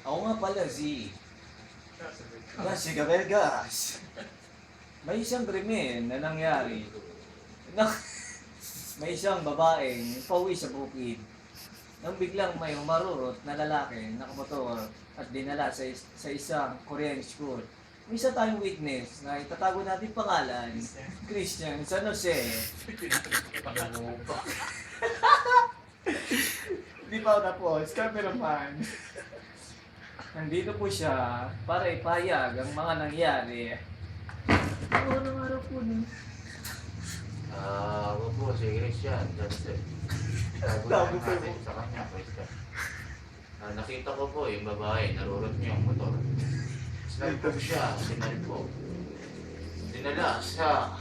Ako nga pala si Gabergas. May isang krimen na nangyari. May isang babaeng pauwi sa bukid. Nang biglang may humarurot na lalaki nakamotor at dinala sa isang Korean school. May isa tayong witness na itatago natin pangalan, Christian San Jose. Di pa ako tapos, cameraman. Nandito po siya para ipahayag ang mga nangyari. Anong araw po nun? Ako po, si Christian. Tago natin sa kanya, Christian. Nakita ko po yung babae, narurot niyo ang motor. Sinalpog siya, sinalpog. Dinala sa...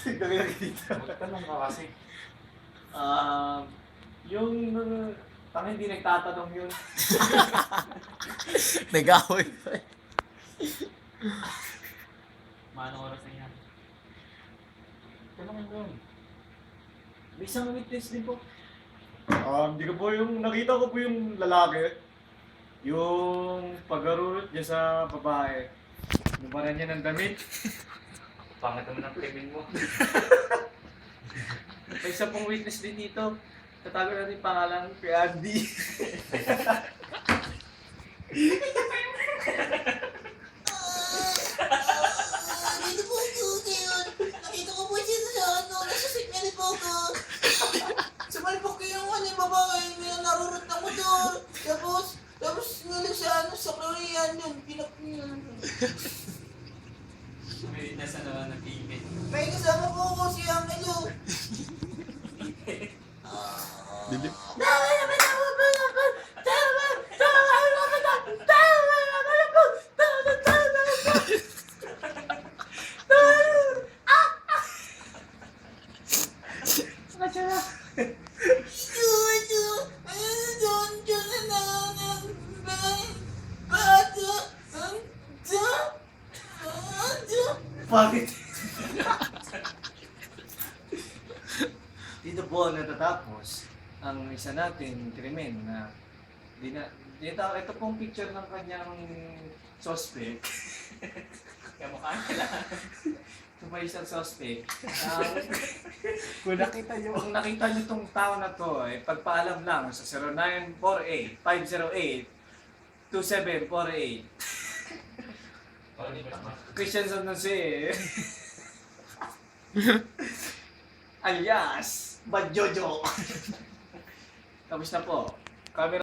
Dali lang dito. Magtanong ka kasi. Yung hindi nagtatanong yun. Nag-away pa eh. Manong oras na yan? Tanongin ko yun. May isang witness din po. Hindi ko po nakita ko po yung lalaki. Yung pag-arurot niya sa babae. Lumaran niya ng damit. Pangit naman ang krimen mo. May isa pong witness din dito. Tatago natin yung pangalan kay Andy. Dito po ako ngayon. Nakita ko po siya nasa signal po ako. Sumalpok ko yung yung babae, may narurot na motor. Tapos nilang sa Korean yun, May nasa naman ng pigment. May kasama po ako si Angelo. Dilip. Bakit? Dito po natatapos ang isa nating krimen na ito pong picture ng kanyang suspect. Kaya mukha nila. Ito may isang suspect. Kung nakita niyo. Kung nakita niyo itong tao na to, pagpaalam lang sa 0948-508-2748. Christian San Jose. Alias, Badjojo. Tapos na po. Camera